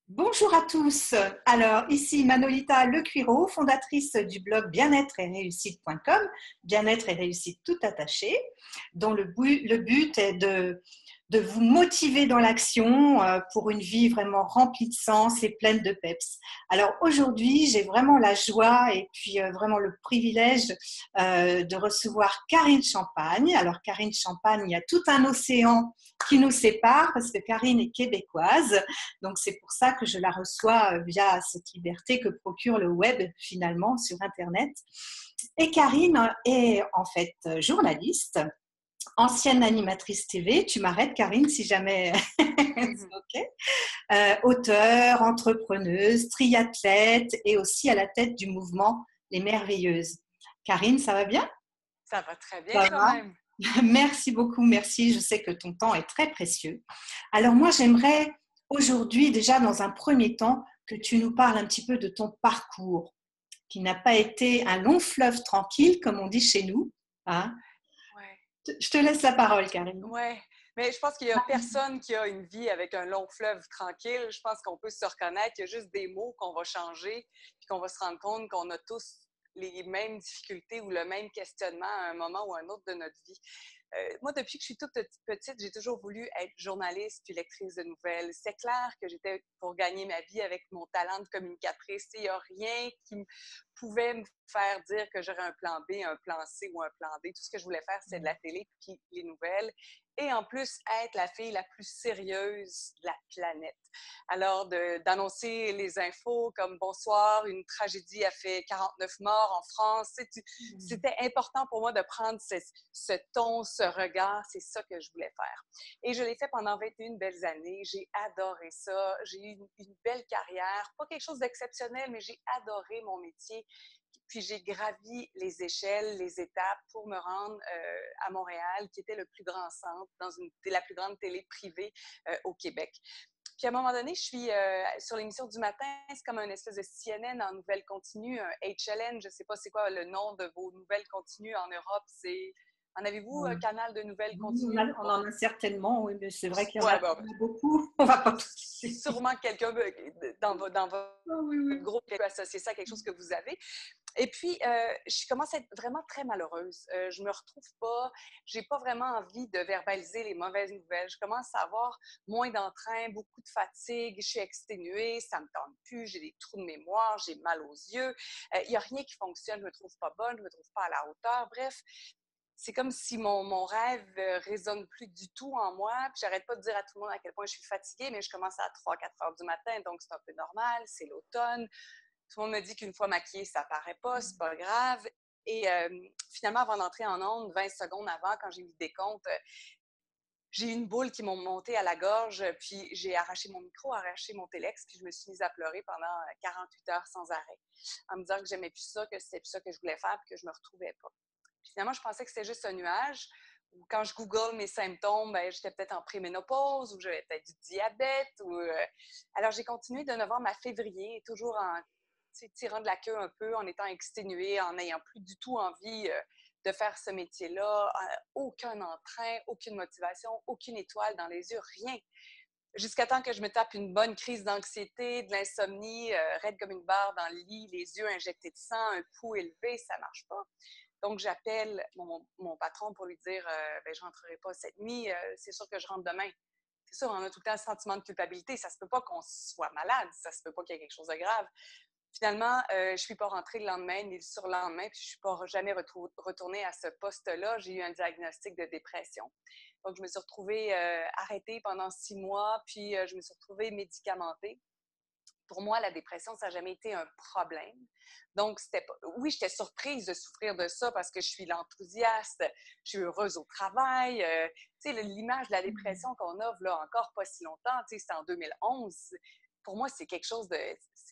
Bonjour à tous. Alors, ici Manolita Lecuiro, fondatrice du blog bien-être et réussite.com, bien-être et réussite tout attaché, dont le but est de vous motiver dans l'action pour une vie vraiment remplie de sens et pleine de peps. Alors aujourd'hui, j'ai vraiment la joie et puis vraiment le privilège de recevoir Karine Champagne. Alors Karine Champagne, il y a tout un océan qui nous sépare parce que Karine est québécoise. Donc c'est pour ça que je la reçois via cette liberté que procure le web finalement sur Internet. Et Karine est en fait journaliste, ancienne animatrice TV, tu m'arrêtes Karine si jamais c'est OK. Auteure, entrepreneuse, triathlète et aussi à la tête du mouvement Les Merveilleuses. Karine, ça va bien? Ça va très bien toi-même. Merci beaucoup, merci. Je sais que ton temps est très précieux. Alors moi, j'aimerais aujourd'hui, déjà dans un premier temps, que tu nous parles un petit peu de ton parcours, qui n'a pas été un long fleuve tranquille, comme on dit chez nous. Hein? Ouais. Je te laisse la parole, Karine. Oui, mais je pense qu'il n'y a personne qui a une vie avec un long fleuve tranquille. Je pense qu'on peut se reconnaître. Il y a juste des mots qu'on va changer puis qu'on va se rendre compte qu'on a tous les mêmes difficultés ou le même questionnement à un moment ou à un autre de notre vie. Moi, depuis que je suis toute petite, j'ai toujours voulu être journaliste puis lectrice de nouvelles. C'est clair que j'étais pour gagner ma vie avec mon talent de communicatrice. Il n'y a rien qui pouvait me faire dire que j'aurais un plan B, un plan C ou un plan D. Tout ce que je voulais faire, c'est de la télé puis les nouvelles. Et en plus, être la fille la plus sérieuse de la planète. Alors, d'annoncer les infos comme « Bonsoir, une tragédie a fait 49 morts en France », c'était important pour moi de prendre ce ton, ce regard. C'est ça que je voulais faire. Et je l'ai fait pendant 21 belles années. J'ai adoré ça. J'ai eu une belle carrière. Pas quelque chose d'exceptionnel, mais j'ai adoré mon métier. Puis j'ai gravi les échelles, les étapes pour me rendre à Montréal, qui était le plus grand centre, la plus grande télé privée au Québec. Puis à un moment donné, je suis sur l'émission du matin, c'est comme un espèce de CNN en nouvelles continues, un HLN, je ne sais pas c'est quoi le nom de vos nouvelles continues en Europe, c'est... En avez-vous un canal de nouvelles continues? On en a certainement, oui, mais c'est vrai qu'il y en Ouais, a beaucoup. On va pas tous les citer. sûrement quelqu'un dans votre groupe qui peut associer ça à quelque chose que vous avez. Et puis, je commence à être vraiment très malheureuse. Je me retrouve pas, j'ai pas vraiment envie de verbaliser les mauvaises nouvelles. Je commence à avoir moins d'entrain, beaucoup de fatigue, je suis exténuée, ça me tente plus, j'ai des trous de mémoire, j'ai mal aux yeux. Il y a rien qui fonctionne, je me trouve pas bonne, je me trouve pas à la hauteur. Bref, c'est comme si mon rêve résonne plus du tout en moi. Puis j'arrête pas de dire à tout le monde à quel point je suis fatiguée, mais je commence à 3-4 heures du matin, donc c'est un peu normal, c'est l'automne. Tout le monde me dit qu'une fois maquillée, ça paraît pas, c'est pas grave. Et finalement, avant d'entrer en onde, 20 secondes avant, quand j'ai mis le décompte, j'ai eu une boule qui m'a montée à la gorge, puis j'ai arraché mon micro, arraché mon téléx, puis je me suis mise à pleurer pendant 48 heures sans arrêt, en me disant que j'aimais plus ça, que c'était plus ça que je voulais faire, puis que je me retrouvais pas. Puis finalement, je pensais que c'était juste un nuage. Quand je google mes symptômes, ben, j'étais peut-être en préménopause ou j'avais peut-être du diabète. Alors, j'ai continué de novembre à février, toujours en tirant de la queue un peu, en étant exténuée, en n'ayant plus du tout envie de faire ce métier-là. Aucun entrain, aucune motivation, aucune étoile dans les yeux, rien. Jusqu'à temps que je me tape une bonne crise d'anxiété, de l'insomnie, raide comme une barre dans le lit, les yeux injectés de sang, un pouls élevé, ça marche pas. Donc, j'appelle mon patron pour lui dire ben, je ne rentrerai pas cette nuit, c'est sûr que je rentre demain. C'est sûr, on a tout le temps un sentiment de culpabilité. Ça ne se peut pas qu'on soit malade, ça ne se peut pas qu'il y ait quelque chose de grave. Finalement, je ne suis pas rentrée le lendemain ni le surlendemain, puis je ne suis pas jamais retournée à ce poste-là. J'ai eu un diagnostic de dépression. Donc, je me suis retrouvée arrêtée pendant 6 mois, puis je me suis retrouvée médicamentée. Pour moi, la dépression, ça n'a jamais été un problème. Donc, oui, j'étais surprise de souffrir de ça parce que je suis l'enthousiaste, je suis heureuse au travail. Tu sais, l'image de la dépression qu'on a là encore pas si longtemps, tu sais, c'était en 2011. Pour moi, c'est quelque chose de...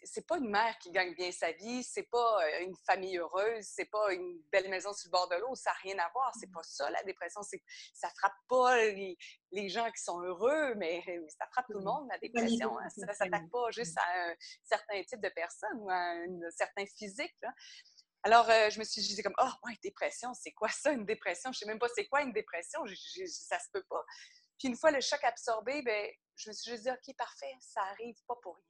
C'est pas une mère qui gagne bien sa vie, c'est pas une famille heureuse, c'est pas une belle maison sur le bord de l'eau, ça n'a rien à voir. C'est pas ça, la dépression. Ça frappe pas les gens qui sont heureux, mais ça frappe tout le monde, la dépression. Hein? Ça ne s'attaque pas juste à un certain type de personne ou à un certain physique. Là. Alors, je disais comme, oh, ouais, dépression, c'est quoi ça, une dépression? Je sais même pas c'est quoi une dépression, ça se peut pas. Puis une fois le choc absorbé, ben, je me suis juste dit, OK, parfait, ça arrive pas pour rien.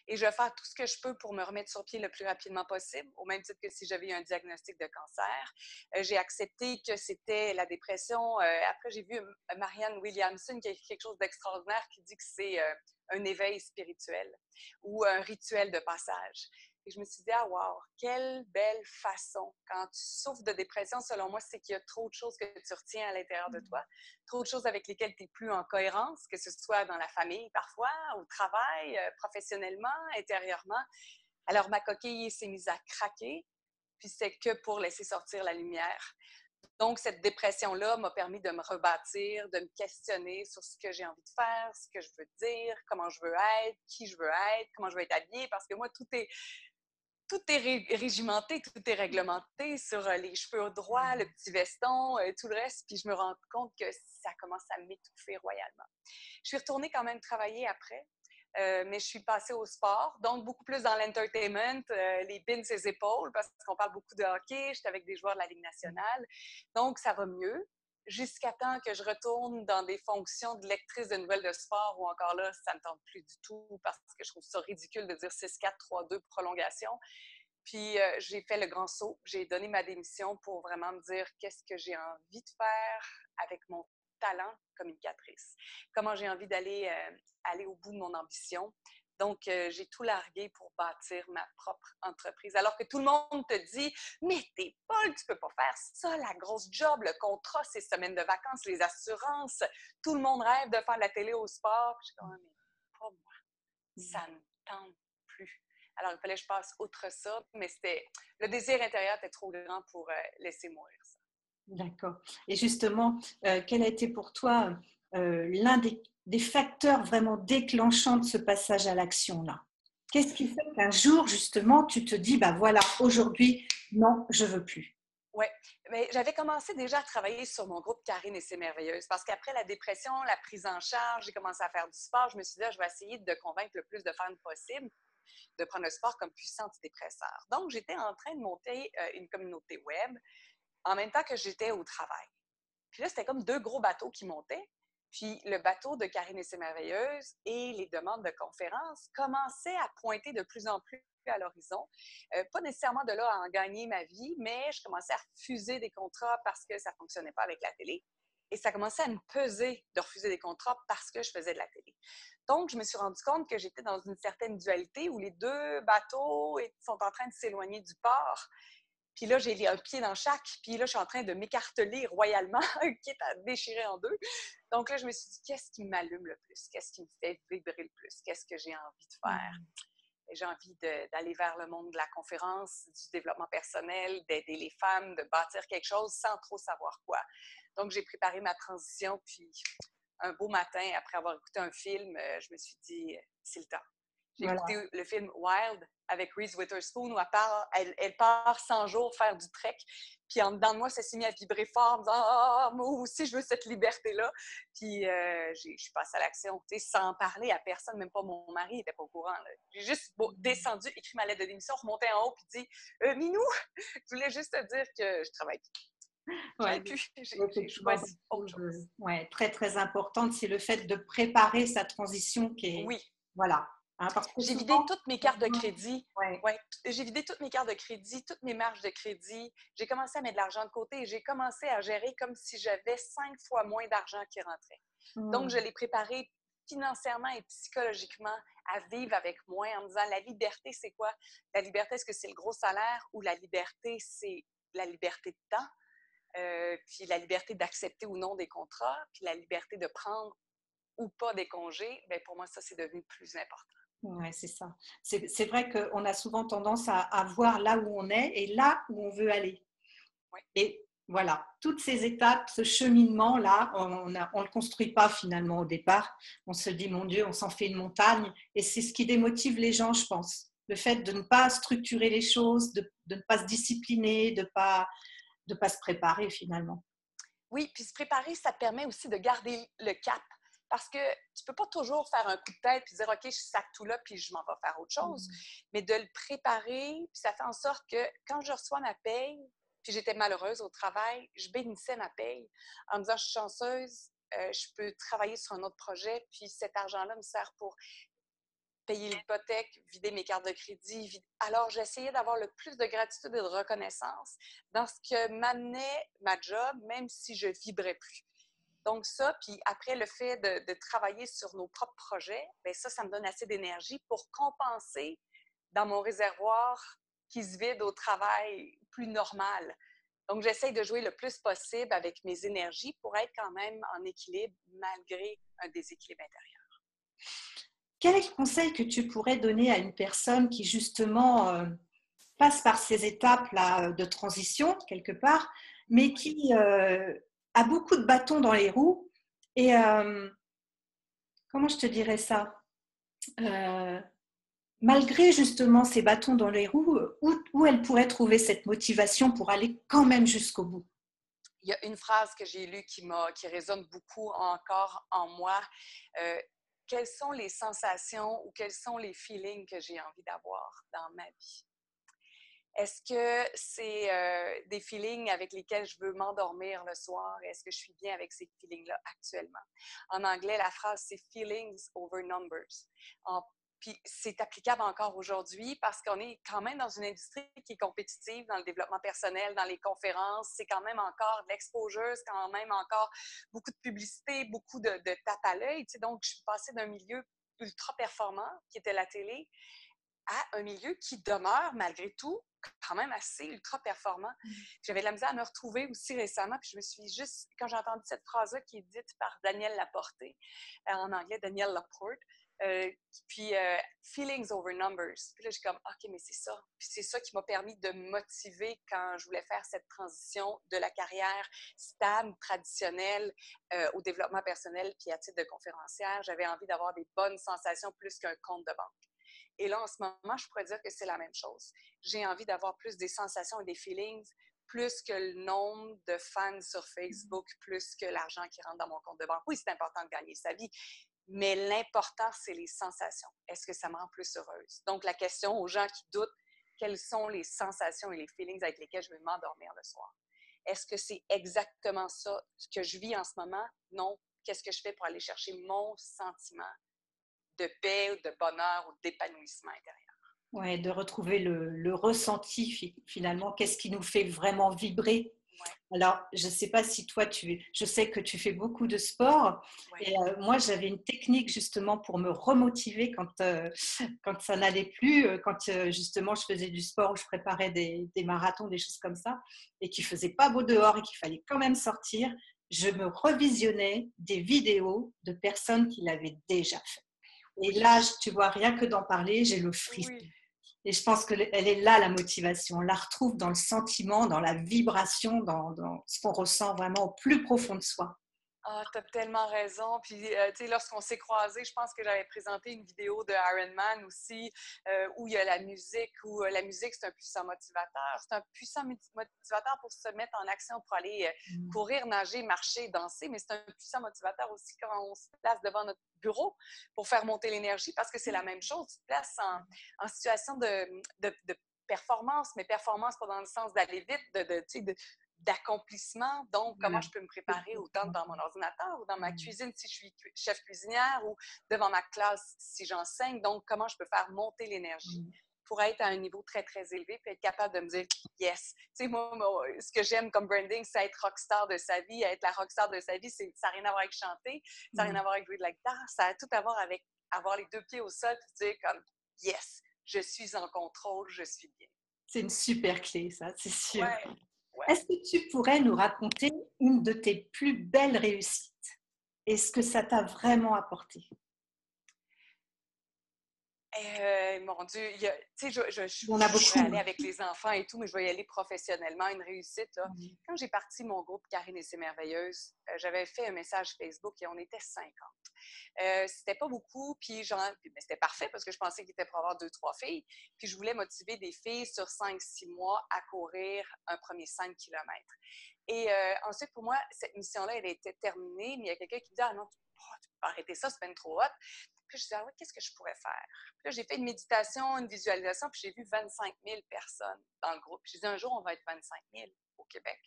Et je vais faire tout ce que je peux pour me remettre sur pied le plus rapidement possible, au même titre que si j'avais eu un diagnostic de cancer. J'ai accepté que c'était la dépression. Après, j'ai vu Marianne Williamson qui a écrit quelque chose d'extraordinaire qui dit que c'est un éveil spirituel ou un rituel de passage. Et je me suis dit, ah wow, quelle belle façon. Quand tu souffres de dépression, selon moi, c'est qu'il y a trop de choses que tu retiens à l'intérieur de toi, trop de choses avec lesquelles tu n'es plus en cohérence, que ce soit dans la famille parfois, au travail, professionnellement, intérieurement. Alors, ma coquille s'est mise à craquer, puis c'est que pour laisser sortir la lumière. Donc, cette dépression-là m'a permis de me rebâtir, de me questionner sur ce que j'ai envie de faire, ce que je veux dire, comment je veux être, qui je veux être, comment je veux être habillée, parce que moi, tout est régimenté, tout est réglementé sur les cheveux droits, le petit veston, tout le reste. Puis je me rends compte que ça commence à m'étouffer royalement. Je suis retournée quand même travailler après, mais je suis passée au sport, donc beaucoup plus dans l'entertainment, les bins ses épaules, parce qu'on parle beaucoup de hockey. J'étais avec des joueurs de la Ligue nationale. Donc, ça va mieux. Jusqu'à temps que je retourne dans des fonctions de lectrice de nouvelles de sport, où encore là, ça ne me tente plus du tout parce que je trouve ça ridicule de dire 6-4-3-2 prolongation. Puis j'ai fait le grand saut. J'ai donné ma démission pour vraiment me dire qu'est-ce que j'ai envie de faire avec mon talent communicatrice. Comment j'ai envie d'aller aller au bout de mon ambition. Donc, j'ai tout largué pour bâtir ma propre entreprise. Alors que tout le monde te dit « Mais t'es folle, tu peux pas faire ça, la grosse job, le contrat, ces semaines de vacances, les assurances. Tout le monde rêve de faire de la télé au sport. » Je suis comme « Mais pas moi. Ça ne tente plus. » Alors, il fallait que je passe outre ça, mais le désir intérieur était trop grand pour laisser mourir ça. D'accord. Et justement, quel a été pour toi l'un des facteurs vraiment déclenchants de ce passage à l'action-là? Qu'est-ce qui fait qu'un jour, justement, tu te dis, bah voilà, aujourd'hui, non, je veux plus? Oui, mais j'avais commencé déjà à travailler sur mon groupe Karine et c'est merveilleuse parce qu'après la dépression, la prise en charge, j'ai commencé à faire du sport. Je me suis dit, je vais essayer de convaincre le plus de femmes possible de prendre le sport comme puissant antidépresseur. Donc, j'étais en train de monter une communauté web en même temps que j'étais au travail. Puis là, c'était comme deux gros bateaux qui montaient. Puis le bateau de Karine et c'est merveilleuse et les demandes de conférences commençaient à pointer de plus en plus à l'horizon. Pas nécessairement de là à en gagner ma vie, mais je commençais à refuser des contrats parce que ça ne fonctionnait pas avec la télé. Et ça commençait à me peser de refuser des contrats parce que je faisais de la télé. Donc, je me suis rendu compte que j'étais dans une certaine dualité où les deux bateaux sont en train de s'éloigner du port. Puis là, j'ai un pied dans chaque. Puis là, je suis en train de m'écarteler royalement, quitte à déchirer en deux. Donc là, je me suis dit, qu'est-ce qui m'allume le plus? Qu'est-ce qui me fait vibrer le plus? Qu'est-ce que j'ai envie de faire? Et j'ai envie d'aller vers le monde de la conférence, du développement personnel, d'aider les femmes, de bâtir quelque chose sans trop savoir quoi. Donc, j'ai préparé ma transition. Puis, un beau matin, après avoir écouté un film, je me suis dit, c'est le temps. J'ai écouté le film Wild avec Reese Witherspoon où elle part 100 jours faire du trek. Puis en dedans de moi, ça s'est mis à vibrer fort en me disant « Ah, moi aussi, je veux cette liberté-là. » Puis je suis passée à l'action, tu sais, sans parler à personne, même pas mon mari n'était pas au courant. Là. J'ai juste descendu, écrit ma lettre de démission, remonté en haut, puis dit « Minou, je voulais juste te dire que je travaille plus. » Ouais, j'ai choisi autre chose. Ouais, très, très importante, c'est le fait de préparer sa transition qui est… Oui. Voilà. Hein, parce que J'ai souvent, vidé toutes mes cartes de crédit. ouais. Ouais, j'ai vidé toutes mes cartes de crédit, toutes mes marges de crédit. J'ai commencé à mettre de l'argent de côté et j'ai commencé à gérer comme si j'avais 5 fois moins d'argent qui rentrait. Donc, je l'ai préparé financièrement et psychologiquement à vivre avec moins en me disant la liberté, c'est quoi? La liberté, est-ce que c'est le gros salaire ou la liberté, c'est la liberté de temps? Puis la liberté d'accepter ou non des contrats, puis la liberté de prendre ou pas des congés, bien, pour moi, ça, c'est devenu plus important. Oui, c'est ça. C'est vrai qu'on a souvent tendance à voir là où on est et là où on veut aller. Oui. Et voilà, toutes ces étapes, ce cheminement-là, on ne le construit pas finalement au départ. On se dit, mon Dieu, on s'en fait une montagne. Et c'est ce qui démotive les gens, je pense. Le fait de ne pas structurer les choses, de ne pas se discipliner, de ne pas se préparer finalement. Oui, puis se préparer, ça te permet aussi de garder le cap. Parce que tu ne peux pas toujours faire un coup de tête puis dire « OK, je sac tout là puis je m'en vais faire autre chose. » Mais de le préparer, puis ça fait en sorte que quand je reçois ma paye, puis j'étais malheureuse au travail, je bénissais ma paye en me disant « Je suis chanceuse, je peux travailler sur un autre projet, puis cet argent-là me sert pour payer l'hypothèque, vider mes cartes de crédit. » Alors, j'essayais d'avoir le plus de gratitude et de reconnaissance dans ce que m'amenait ma job, même si je vibrais plus. Donc ça, puis après, le fait de travailler sur nos propres projets, bien ça me donne assez d'énergie pour compenser dans mon réservoir qui se vide au travail plus normal. Donc, j'essaye de jouer le plus possible avec mes énergies pour être quand même en équilibre malgré un déséquilibre intérieur. Quel est le conseil que tu pourrais donner à une personne qui justement passe par ces étapes-là de transition, quelque part, mais qui a beaucoup de bâtons dans les roues et comment je te dirais ça malgré justement ces bâtons dans les roues, où elle pourrait trouver cette motivation pour aller quand même jusqu'au bout? Il y a une phrase que j'ai lue qui résonne beaucoup encore en moi. Quelles sont les sensations ou quels sont les feelings que j'ai envie d'avoir dans ma vie? Est-ce que c'est des feelings avec lesquels je veux m'endormir le soir? Est-ce que je suis bien avec ces feelings-là actuellement? En anglais, la phrase, c'est « feelings over numbers ». Puis c'est applicable encore aujourd'hui parce qu'on est quand même dans une industrie qui est compétitive dans le développement personnel, dans les conférences. C'est quand même encore de l'exposure, c'est quand même encore beaucoup de publicité, beaucoup de tape à l'œil. Tu sais, donc, je suis passée d'un milieu ultra performant, qui était la télé, à un milieu qui demeure, malgré tout, quand même assez ultra performant. J'avais de la misère à me retrouver aussi récemment, puis je me suis juste, quand j'ai entendu cette phrase-là qui est dite par Daniel Laporte, en anglais, Daniel Laporte, feelings over numbers. Puis là, j'ai comme, OK, mais c'est ça. Puis c'est ça qui m'a permis de me motiver quand je voulais faire cette transition de la carrière stable, traditionnelle, au développement personnel, puis à titre de conférencière. J'avais envie d'avoir des bonnes sensations plus qu'un compte de banque. Et là, en ce moment, je pourrais dire que c'est la même chose. J'ai envie d'avoir plus des sensations et des feelings, plus que le nombre de fans sur Facebook, plus que l'argent qui rentre dans mon compte de banque. Oui, c'est important de gagner sa vie, mais l'important, c'est les sensations. Est-ce que ça me rend plus heureuse? Donc, la question aux gens qui doutent, quelles sont les sensations et les feelings avec lesquels je vais m'endormir le soir? Est-ce que c'est exactement ça que je vis en ce moment? Non. Qu'est-ce que je fais pour aller chercher mon sentiment de paix, ou de bonheur ou d'épanouissement intérieur? Ouais, de retrouver le ressenti finalement, qu'est-ce qui nous fait vraiment vibrer. Ouais. Alors, je ne sais pas si toi, je sais que tu fais beaucoup de sport. Ouais. Et moi, j'avais une technique justement pour me remotiver quand ça n'allait plus, quand justement je faisais du sport ou je préparais des marathons, des choses comme ça, et qu'il ne faisait pas beau dehors et qu'il fallait quand même sortir. Je me revisionnais des vidéos de personnes qui l'avaient déjà fait. Et là, tu vois, rien que d'en parler, j'ai le frisson. Oui. Et je pense qu'elle est là, la motivation. On la retrouve dans le sentiment, dans la vibration, dans ce qu'on ressent vraiment au plus profond de soi. Ah, tu as tellement raison. Puis, tu sais, lorsqu'on s'est croisés, je pense que j'avais présenté une vidéo de Iron Man aussi, où il y a la musique, la musique, c'est un puissant motivateur. C'est un puissant motivateur pour se mettre en action, pour aller courir, nager, marcher, danser, mais c'est un puissant motivateur aussi quand on se place devant notre bureau pour faire monter l'énergie, parce que c'est la même chose. Tu te places en situation de performance, mais performance pas dans le sens d'aller vite, d'accomplissement. Donc, comment je peux me préparer autant devant mon ordinateur ou dans ma cuisine si je suis chef cuisinière ou devant ma classe si j'enseigne. Donc, comment je peux faire monter l'énergie pour être à un niveau très, très élevé puis être capable de me dire « yes ». Tu sais, moi, ce que j'aime comme branding, c'est être rockstar de sa vie. Être la rockstar de sa vie, ça n'a rien à voir avec chanter, ça n'a rien à voir avec jouer de la guitare, ça a tout à voir avec avoir les deux pieds au sol et dire comme « yes, je suis en contrôle, je suis bien ». C'est une super clé, ça, c'est sûr. Ouais. Ouais. Est-ce que tu pourrais nous raconter une de tes plus belles réussites et ce que ça t'a vraiment apporté? Mon Dieu, tu sais, je Il y en a pourrais beaucoup. aller avec les enfants et tout, mais je vais y aller professionnellement, une réussite. Là. Quand j'ai parti mon groupe Karine et c'est merveilleuse, j'avais fait un message Facebook et on était 50. C'était pas beaucoup, mais c'était parfait parce que je pensais qu'il était pour avoir 2-3 filles. Puis je voulais motiver des filles sur 5-6 mois à courir un premier 5 km. Et ensuite, pour moi, cette mission-là, elle était terminée, mais il y a quelqu'un qui me dit « Ah non, tu peux arrêter ça, c'est bien trop hot. » Puis je disais « Ah oui, qu'est-ce que je pourrais faire? » Puis là, j'ai fait une méditation, une visualisation, puis j'ai vu 25 000 personnes dans le groupe. Puis j'ai dit « Un jour, on va être 25 000 au Québec. »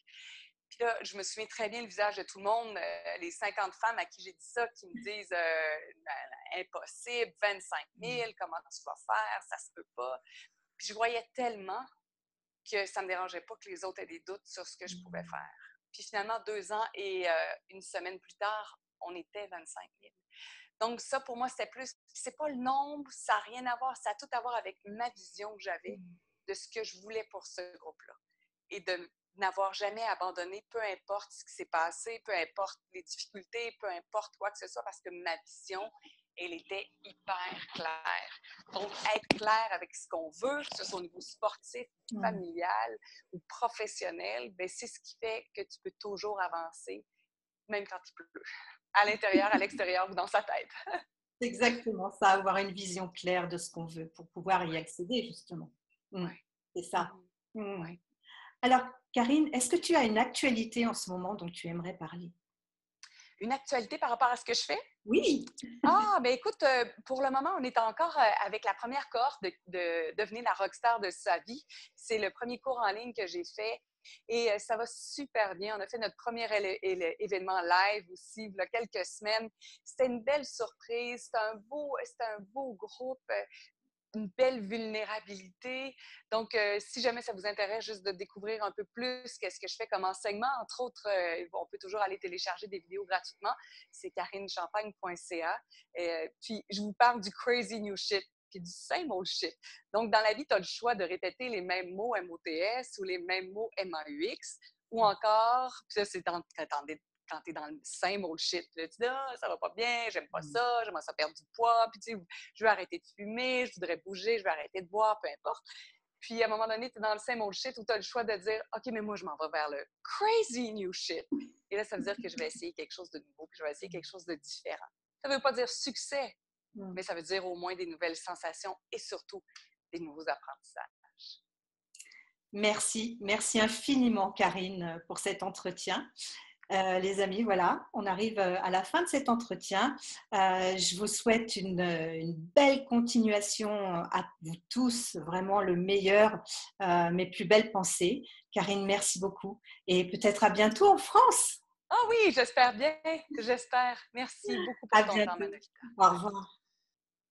Puis là, je me souviens très bien le visage de tout le monde, les 50 femmes à qui j'ai dit ça, qui me disent impossible, 25 000, comment tu vas faire, ça se peut pas. Puis je voyais tellement que ça me dérangeait pas que les autres aient des doutes sur ce que je pouvais faire. Puis finalement, 2 ans et une semaine plus tard, on était 25 000. Donc ça, pour moi, c'était plus, c'est pas le nombre, ça n'a rien à voir, ça a tout à voir avec ma vision que j'avais de ce que je voulais pour ce groupe-là. Et de n'avoir jamais abandonné, peu importe ce qui s'est passé, peu importe les difficultés, peu importe quoi que ce soit, parce que ma vision, elle était hyper claire. Donc, être clair avec ce qu'on veut, que ce soit au niveau sportif, familial ou professionnel, bien, c'est ce qui fait que tu peux toujours avancer, même quand il pleut, à l'intérieur, à l'extérieur ou dans sa tête. C'est exactement ça, avoir une vision claire de ce qu'on veut pour pouvoir y accéder, justement. C'est ça. Ouais. Alors, Karine, est-ce que tu as une actualité en ce moment dont tu aimerais parler? Une actualité par rapport à ce que je fais? Oui! Ah, bien écoute, pour le moment, on est encore avec la première cohorte de devenir la rockstar de sa vie. C'est le premier cours en ligne que j'ai fait et ça va super bien. On a fait notre premier événement live aussi, il y a quelques semaines. C'était une belle surprise, c'était un beau groupe. Une belle vulnérabilité. Donc, si jamais ça vous intéresse juste de découvrir un peu plus qu'est-ce que je fais comme enseignement, entre autres, on peut toujours aller télécharger des vidéos gratuitement. C'est karinechampagne.ca. Puis, je vous parle du crazy new shit puis du same old shit. Donc, dans la vie, tu as le choix de répéter les mêmes mots MOTS ou les mêmes mots MAUX ou encore, puis ça, c'est quand tu es dans le same old shit. Là, tu dis « Ah, ça va pas bien, j'aime pas ça, j'aimerais ça perdre du poids, puis tu sais, je veux arrêter de fumer, je voudrais bouger, je veux arrêter de boire, peu importe. » Puis à un moment donné, tu es dans le same old shit où tu as le choix de dire « OK, mais moi, je m'en vais vers le crazy new shit. » Et là, ça veut dire que je vais essayer quelque chose de nouveau, puis je vais essayer quelque chose de différent. Ça veut pas dire succès, mais ça veut dire au moins des nouvelles sensations et surtout des nouveaux apprentissages. Merci infiniment, Karine, pour cet entretien. Les amis, voilà, on arrive à la fin de cet entretien. Je vous souhaite une belle continuation à vous tous, vraiment le meilleur, mes plus belles pensées. Karine, merci beaucoup et peut-être à bientôt en France. Ah oui, j'espère bien, j'espère. Merci beaucoup pour ton temps, Manolita. Au revoir.